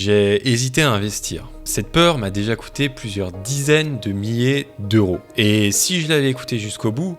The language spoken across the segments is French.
J'ai hésité à investir. Cette peur m'a déjà coûté plusieurs dizaines de milliers d'euros. Et si je l'avais écoutée jusqu'au bout,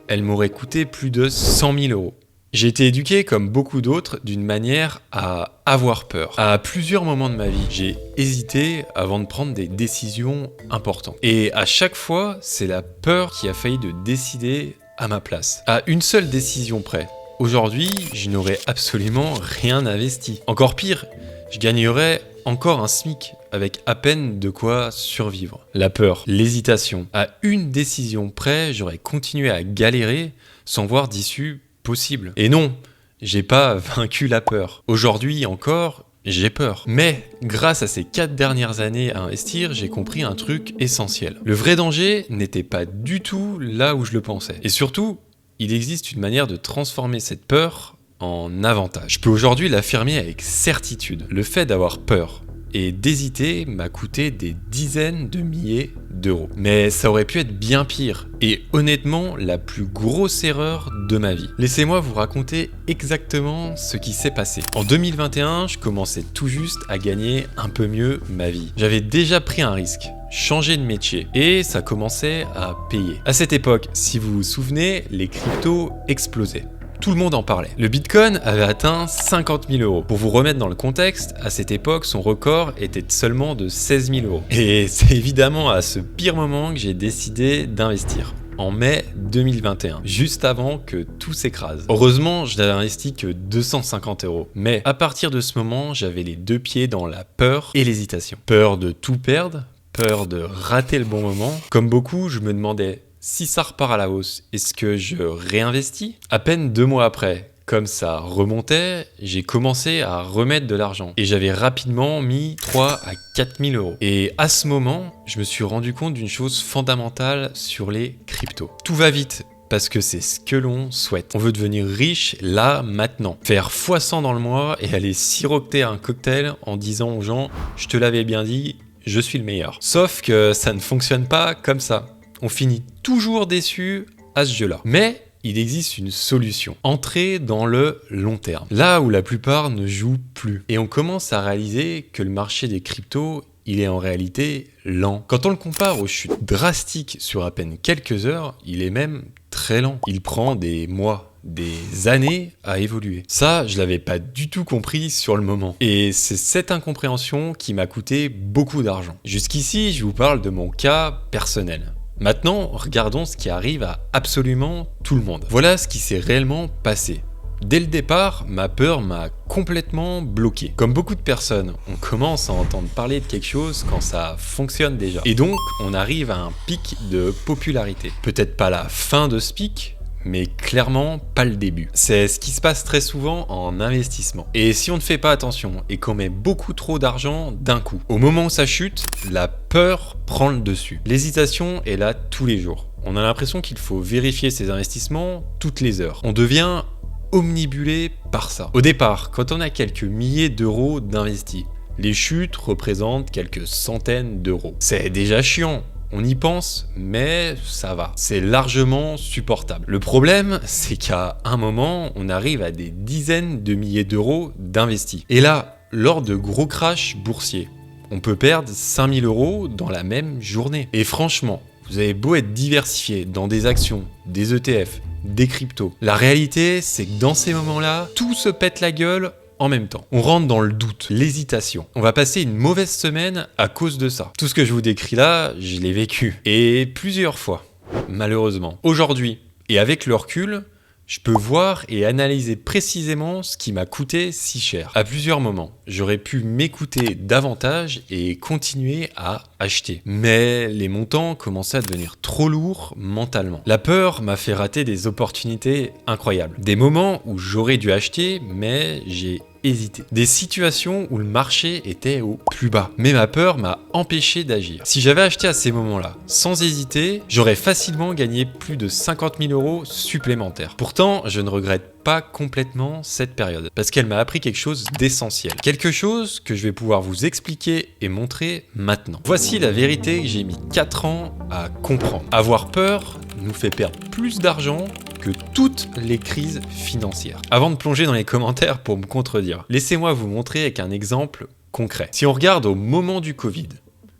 elle m'aurait coûté plus de 100 000 euros. J'ai été éduqué, comme beaucoup d'autres, d'une manière à avoir peur. À plusieurs moments de ma vie, j'ai hésité avant de prendre des décisions importantes. Et à chaque fois, c'est la peur qui a failli de décider à ma place. À une seule décision près. Aujourd'hui, je n'aurais absolument rien investi. Encore pire, je gagnerais encore un SMIC avec à peine de quoi survivre. La peur, l'hésitation. À une décision près, j'aurais continué à galérer sans voir d'issue possible. Et non, j'ai pas vaincu la peur. Aujourd'hui encore, j'ai peur. Mais grâce à ces 4 dernières années à investir, j'ai compris un truc essentiel. Le vrai danger n'était pas du tout là où je le pensais. Et surtout, il existe une manière de transformer cette peur en avantage. Je peux aujourd'hui l'affirmer avec certitude. Le fait d'avoir peur et d'hésiter m'a coûté des dizaines de milliers d'euros. Mais ça aurait pu être bien pire, et honnêtement, la plus grosse erreur de ma vie. Laissez-moi vous raconter exactement ce qui s'est passé. En 2021, je commençais tout juste à gagner un peu mieux ma vie. J'avais déjà pris un risque, changé de métier, et ça commençait à payer. À cette époque, si vous vous souvenez, les cryptos explosaient. Tout le monde en parlait. Le Bitcoin avait atteint 50 000 euros. Pour vous remettre dans le contexte, à cette époque, son record était seulement de 16 000 euros. Et c'est évidemment à ce pire moment que j'ai décidé d'investir. En mai 2021, juste avant que tout s'écrase. Heureusement, je n'avais investi que 250 euros. Mais à partir de ce moment, j'avais les 2 pieds dans la peur et l'hésitation. Peur de tout perdre, peur de rater le bon moment. Comme beaucoup, je me demandais, si ça repart à la hausse, est-ce que je réinvestis? À peine 2 mois après, comme ça remontait, j'ai commencé à remettre de l'argent. Et j'avais rapidement mis 3 à 4 000 euros. Et à ce moment, je me suis rendu compte d'une chose fondamentale sur les cryptos. Tout va vite, parce que c'est ce que l'on souhaite. On veut devenir riche là, maintenant. Faire x100 dans le mois et aller siroter un cocktail en disant aux gens « Je te l'avais bien dit, je suis le meilleur ». Sauf que ça ne fonctionne pas comme ça. On finit toujours déçu à ce jeu-là. Mais il existe une solution. Entrer dans le long terme. Là où la plupart ne jouent plus. Et on commence à réaliser que le marché des cryptos, il est en réalité lent. Quand on le compare aux chutes drastiques sur à peine quelques heures, il est même très lent. Il prend des mois, des années à évoluer. Ça, je l'avais pas du tout compris sur le moment. Et c'est cette incompréhension qui m'a coûté beaucoup d'argent. Jusqu'ici, je vous parle de mon cas personnel. Maintenant, regardons ce qui arrive à absolument tout le monde. Voilà ce qui s'est réellement passé. Dès le départ, ma peur m'a complètement bloqué. Comme beaucoup de personnes, on commence à entendre parler de quelque chose quand ça fonctionne déjà. Et donc, on arrive à un pic de popularité. Peut-être pas la fin de ce pic, mais clairement pas le début. C'est ce qui se passe très souvent en investissement. Et si on ne fait pas attention et qu'on met beaucoup trop d'argent d'un coup, au moment où ça chute, la peur prend le dessus. L'hésitation est là tous les jours. On a l'impression qu'il faut vérifier ses investissements toutes les heures. On devient omnibulé par ça. Au départ, quand on a quelques milliers d'euros d'investis, les chutes représentent quelques centaines d'euros. C'est déjà chiant. On y pense, mais ça va. C'est largement supportable. Le problème, c'est qu'à un moment, on arrive à des dizaines de milliers d'euros d'investis. Et là, lors de gros crashs boursiers, on peut perdre 5 000 euros dans la même journée. Et franchement, vous avez beau être diversifié dans des actions, des ETF, des cryptos. La réalité, c'est que dans ces moments-là, tout se pète la gueule en même temps. On rentre dans le doute, l'hésitation. On va passer une mauvaise semaine à cause de ça. Tout ce que je vous décris là, je l'ai vécu. Et plusieurs fois, malheureusement. Aujourd'hui, et avec le recul, je peux voir et analyser précisément ce qui m'a coûté si cher. À plusieurs moments, j'aurais pu m'écouter davantage et continuer à acheter. Mais les montants commençaient à devenir trop lourds mentalement. La peur m'a fait rater des opportunités incroyables. Des moments où j'aurais dû acheter, mais j'ai hésité. Des situations où le marché était au plus bas. Mais ma peur m'a empêché d'agir. Si j'avais acheté à ces moments-là, sans hésiter, j'aurais facilement gagné plus de 50 000 euros supplémentaires. Pourtant, je ne regrette pas complètement cette période, parce qu'elle m'a appris quelque chose d'essentiel. Quelque chose que je vais pouvoir vous expliquer et montrer maintenant. Voici la vérité que j'ai mis 4 ans à comprendre. Avoir peur nous fait perdre plus d'argent que toutes les crises financières. Avant de plonger dans les commentaires pour me contredire, laissez-moi vous montrer avec un exemple concret. Si on regarde au moment du Covid,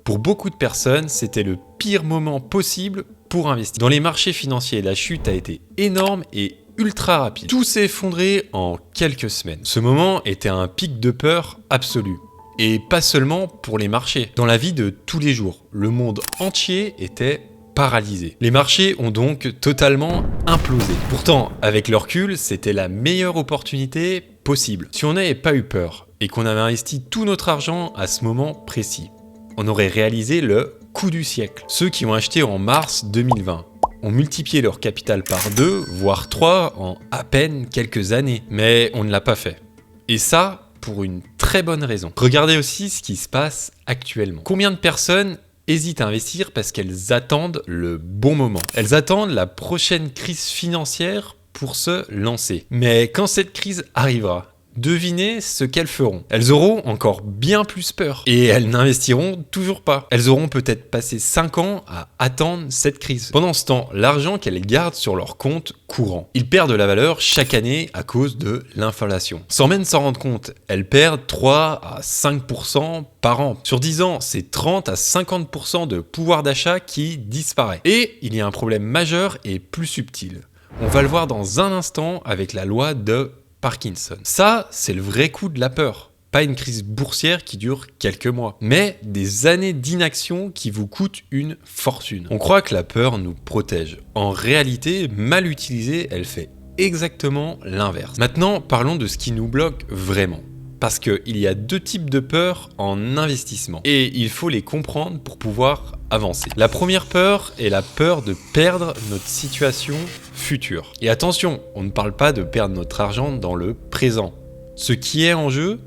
pour beaucoup de personnes, c'était le pire moment possible pour investir. Dans les marchés financiers, la chute a été énorme et ultra rapide. Tout s'est effondré en quelques semaines. Ce moment était un pic de peur absolu. Et pas seulement pour les marchés. Dans la vie de tous les jours, le monde entier était paralysé. Les marchés ont donc totalement implosé. Pourtant, avec le recul, c'était la meilleure opportunité possible. Si on n'avait pas eu peur et qu'on avait investi tout notre argent à ce moment précis, on aurait réalisé le coup du siècle. Ceux qui ont acheté en mars 2020 ont multiplié leur capital par 2, voire 3 en à peine quelques années. Mais on ne l'a pas fait. Et ça, pour une très bonne raison. Regardez aussi ce qui se passe actuellement. Combien de personnes hésitent à investir parce qu'elles attendent le bon moment. Elles attendent la prochaine crise financière pour se lancer. Mais quand cette crise arrivera, devinez ce qu'elles feront. Elles auront encore bien plus peur. Et elles n'investiront toujours pas. Elles auront peut-être passé 5 ans à attendre cette crise. Pendant ce temps, l'argent qu'elles gardent sur leur compte courant, ils perdent de la valeur chaque année à cause de l'inflation. Sans même s'en rendre compte, elles perdent 3 à 5% par an. Sur 10 ans, c'est 30 à 50% de pouvoir d'achat qui disparaît. Et il y a un problème majeur et plus subtil. On va le voir dans un instant avec la loi de Parkinson. Ça, c'est le vrai coup de la peur. Pas une crise boursière qui dure quelques mois, mais des années d'inaction qui vous coûtent une fortune. On croit que la peur nous protège. En réalité, mal utilisée, elle fait exactement l'inverse. Maintenant, parlons de ce qui nous bloque vraiment. Parce qu'il y a 2 types de peur en investissement. Et il faut les comprendre pour pouvoir avancer. La première peur est la peur de perdre notre situation future. Et attention, on ne parle pas de perdre notre argent dans le présent. Ce qui est en jeu,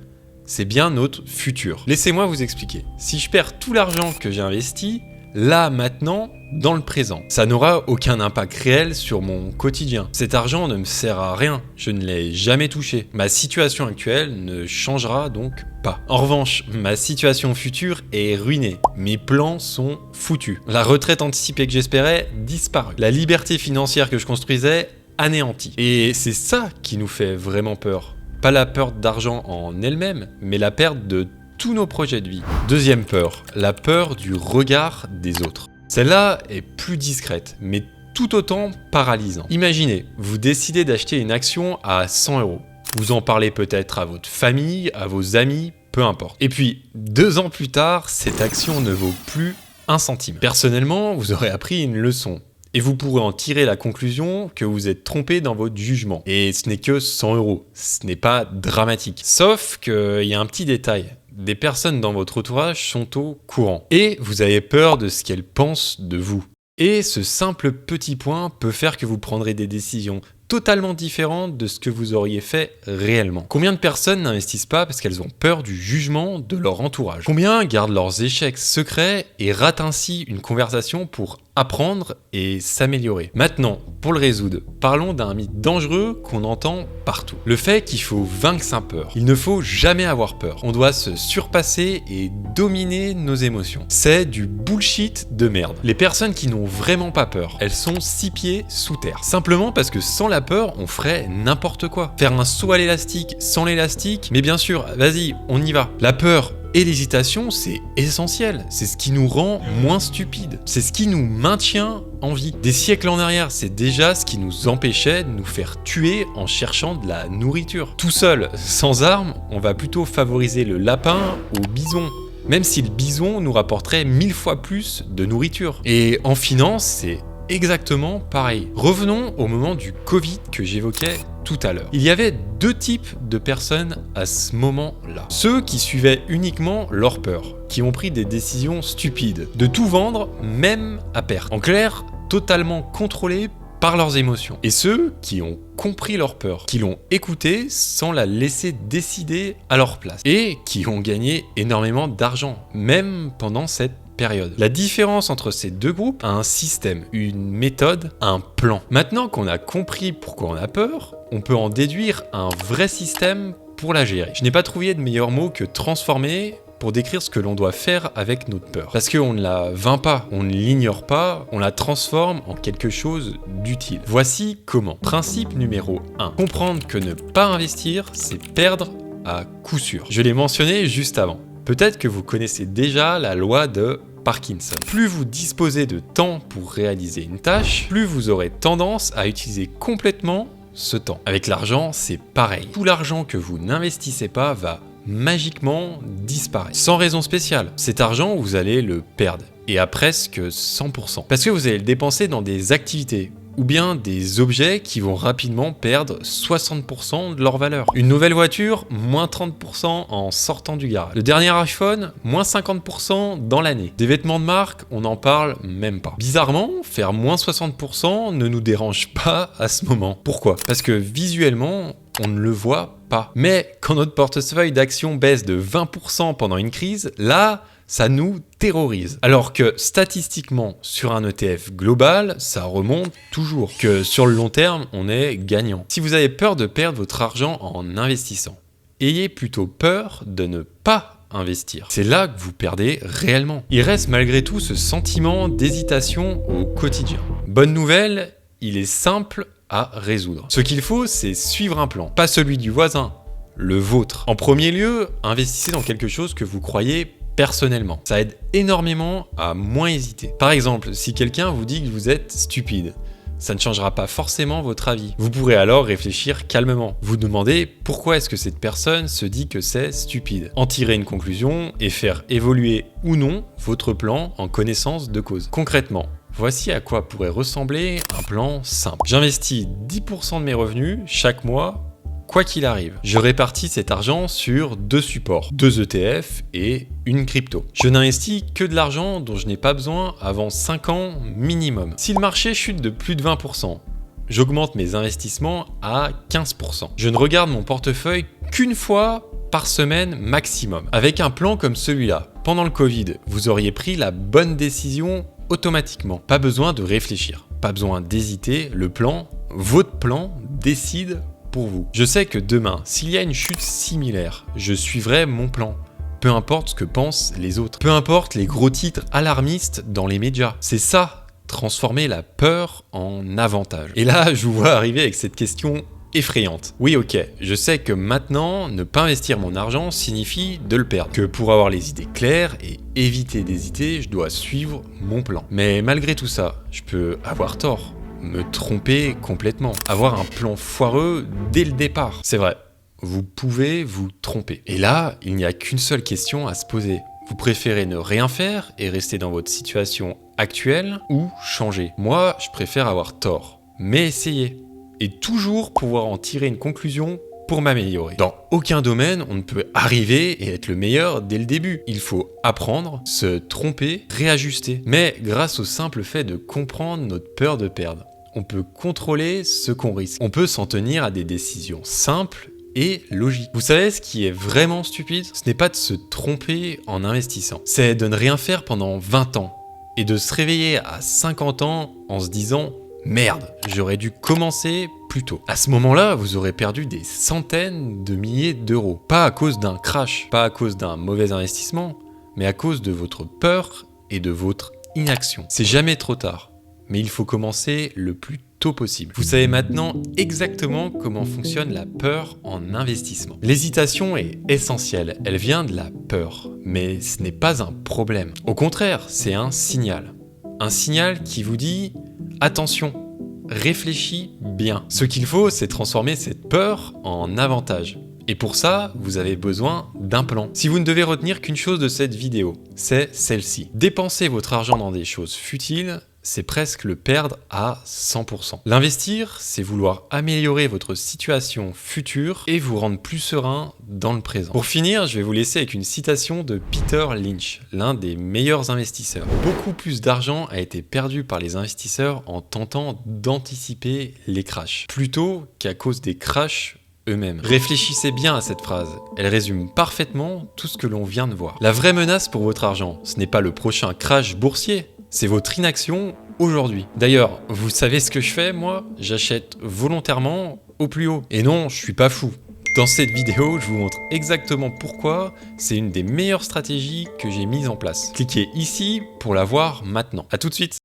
c'est bien notre futur. Laissez-moi vous expliquer. Si je perds tout l'argent que j'ai investi, là, maintenant, dans le présent, ça n'aura aucun impact réel sur mon quotidien. Cet argent ne me sert à rien, je ne l'ai jamais touché. Ma situation actuelle ne changera donc pas. En revanche, ma situation future est ruinée. Mes plans sont foutus. La retraite anticipée que j'espérais disparaît. La liberté financière que je construisais anéantie. Et c'est ça qui nous fait vraiment peur. Pas la perte d'argent en elle-même, mais la perte de tous nos projets de vie. Deuxième peur, la peur du regard des autres. Celle-là est plus discrète, mais tout autant paralysante. Imaginez, vous décidez d'acheter une action à 100 €. Vous en parlez peut-être à votre famille, à vos amis, peu importe. Et puis, 2 ans plus tard, cette action ne vaut plus 1 centime. Personnellement, vous aurez appris une leçon. Et vous pourrez en tirer la conclusion que vous êtes trompé dans votre jugement. Et ce n'est que 100 €. Ce n'est pas dramatique. Sauf qu'il y a un petit détail. Des personnes dans votre entourage sont au courant. Et vous avez peur de ce qu'elles pensent de vous. Et ce simple petit point peut faire que vous prendrez des décisions totalement différentes de ce que vous auriez fait réellement. Combien de personnes n'investissent pas parce qu'elles ont peur du jugement de leur entourage? Combien gardent leurs échecs secrets et ratent ainsi une conversation pour apprendre et s'améliorer? Maintenant, pour le résoudre, parlons d'un mythe dangereux qu'on entend partout. Le fait qu'il faut vaincre sa peur. Il ne faut jamais avoir peur. On doit se surpasser et dominer nos émotions. C'est du bullshit de merde. Les personnes qui n'ont vraiment pas peur, elles sont 6 pieds sous terre. Simplement parce que sans la peur, on ferait n'importe quoi. Faire un saut à l'élastique sans l'élastique, mais bien sûr, vas-y, on y va. La peur et l'hésitation, c'est essentiel. C'est ce qui nous rend moins stupides. C'est ce qui nous maintient en vie. Des siècles en arrière, c'est déjà ce qui nous empêchait de nous faire tuer en cherchant de la nourriture. Tout seul, sans armes, on va plutôt favoriser le lapin au bison. Même si le bison nous rapporterait 1000 fois plus de nourriture. Et en finance, c'est exactement pareil. Revenons au moment du Covid que j'évoquais tout à l'heure. Il y avait 2 types de personnes à ce moment-là. Ceux qui suivaient uniquement leur peur, qui ont pris des décisions stupides, de tout vendre, même à perte. En clair, totalement contrôlés par leurs émotions. Et ceux qui ont compris leur peur, qui l'ont écoutée sans la laisser décider à leur place, et qui ont gagné énormément d'argent, même pendant cette période. La différence entre ces 2 groupes a un système, une méthode, un plan. Maintenant qu'on a compris pourquoi on a peur, on peut en déduire un vrai système pour la gérer. Je n'ai pas trouvé de meilleur mot que transformer pour décrire ce que l'on doit faire avec notre peur. Parce qu'on ne la vainc pas, on ne l'ignore pas, on la transforme en quelque chose d'utile. Voici comment. Principe numéro 1. Comprendre que ne pas investir, c'est perdre à coup sûr. Je l'ai mentionné juste avant. Peut-être que vous connaissez déjà la loi de Parkinson. Plus vous disposez de temps pour réaliser une tâche, plus vous aurez tendance à utiliser complètement ce temps. Avec l'argent, c'est pareil. Tout l'argent que vous n'investissez pas va magiquement disparaître. Sans raison spéciale. Cet argent, vous allez le perdre. Et à presque 100%. Parce que vous allez le dépenser dans des activités ou bien des objets qui vont rapidement perdre 60% de leur valeur. Une nouvelle voiture, moins 30% en sortant du garage. Le dernier iPhone, moins 50% dans l'année. Des vêtements de marque, on n'en parle même pas. Bizarrement, faire moins 60% ne nous dérange pas à ce moment. Pourquoi? Parce que visuellement, on ne le voit pas. Mais quand notre portefeuille d'actions baisse de 20% pendant une crise, là, ça nous terrorise. Alors que statistiquement, sur un ETF global, ça remonte toujours. Que sur le long terme, on est gagnant. Si vous avez peur de perdre votre argent en investissant, ayez plutôt peur de ne pas investir. C'est là que vous perdez réellement. Il reste malgré tout ce sentiment d'hésitation au quotidien. Bonne nouvelle, il est simple à résoudre. Ce qu'il faut, c'est suivre un plan, pas celui du voisin, le vôtre. En premier lieu, investissez dans quelque chose que vous croyez personnellement. Ça aide énormément à moins hésiter. Par exemple, si quelqu'un vous dit que vous êtes stupide, ça ne changera pas forcément votre avis. Vous pourrez alors réfléchir calmement. Vous demandez pourquoi est-ce que cette personne se dit que c'est stupide. En tirer une conclusion et faire évoluer ou non votre plan en connaissance de cause. Concrètement, voici à quoi pourrait ressembler un plan simple. J'investis 10% de mes revenus chaque mois, quoi qu'il arrive. Je répartis cet argent sur 2 supports, 2 ETF et une crypto. Je n'investis que de l'argent dont je n'ai pas besoin avant 5 ans minimum. Si le marché chute de plus de 20%, j'augmente mes investissements à 15%. Je ne regarde mon portefeuille qu'une fois par semaine maximum. Avec un plan comme celui-là, pendant le Covid, vous auriez pris la bonne décision automatiquement. Pas besoin de réfléchir, pas besoin d'hésiter. Le plan, votre plan, décide pour vous. Je sais que demain, s'il y a une chute similaire, je suivrai mon plan. Peu importe ce que pensent les autres. Peu importe les gros titres alarmistes dans les médias. C'est ça, transformer la peur en avantage. Et là, je vous vois arriver avec cette question effrayante. Oui, ok, je sais que maintenant, ne pas investir mon argent signifie de le perdre. Que pour avoir les idées claires et éviter d'hésiter, je dois suivre mon plan. Mais malgré tout ça, je peux avoir tort. Me tromper complètement, avoir un plan foireux dès le départ. C'est vrai, vous pouvez vous tromper. Et là, il n'y a qu'une seule question à se poser. Vous préférez ne rien faire et rester dans votre situation actuelle ou changer? Moi, je préfère avoir tort, mais essayer. Et toujours pouvoir en tirer une conclusion pour m'améliorer. Dans aucun domaine, on ne peut arriver et être le meilleur dès le début. Il faut apprendre, se tromper, réajuster. Mais grâce au simple fait de comprendre notre peur de perdre, on peut contrôler ce qu'on risque. On peut s'en tenir à des décisions simples et logiques. Vous savez ce qui est vraiment stupide? Ce n'est pas de se tromper en investissant. C'est de ne rien faire pendant 20 ans et de se réveiller à 50 ans en se disant « Merde, j'aurais dû commencer plus tôt ». À ce moment-là, vous aurez perdu des centaines de milliers d'euros. Pas à cause d'un crash, pas à cause d'un mauvais investissement, mais à cause de votre peur et de votre inaction. C'est jamais trop tard. Mais il faut commencer le plus tôt possible. Vous savez maintenant exactement comment fonctionne la peur en investissement. L'hésitation est essentielle, elle vient de la peur, mais ce n'est pas un problème. Au contraire, c'est un signal. Un signal qui vous dit « Attention, réfléchis bien ». Ce qu'il faut, c'est transformer cette peur en avantage. Et pour ça, vous avez besoin d'un plan. Si vous ne devez retenir qu'une chose de cette vidéo, c'est celle-ci. Dépenser votre argent dans des choses futiles, c'est presque le perdre à 100%. L'investir, c'est vouloir améliorer votre situation future et vous rendre plus serein dans le présent. Pour finir, je vais vous laisser avec une citation de Peter Lynch, l'un des meilleurs investisseurs. Beaucoup plus d'argent a été perdu par les investisseurs en tentant d'anticiper les crashs, plutôt qu'à cause des crashs eux-mêmes. Réfléchissez bien à cette phrase, elle résume parfaitement tout ce que l'on vient de voir. La vraie menace pour votre argent, ce n'est pas le prochain crash boursier, c'est votre inaction aujourd'hui. D'ailleurs, vous savez ce que je fais, moi? J'achète volontairement au plus haut. Et non, je suis pas fou. Dans cette vidéo, je vous montre exactement pourquoi c'est une des meilleures stratégies que j'ai mises en place. Cliquez ici pour la voir maintenant. À tout de suite.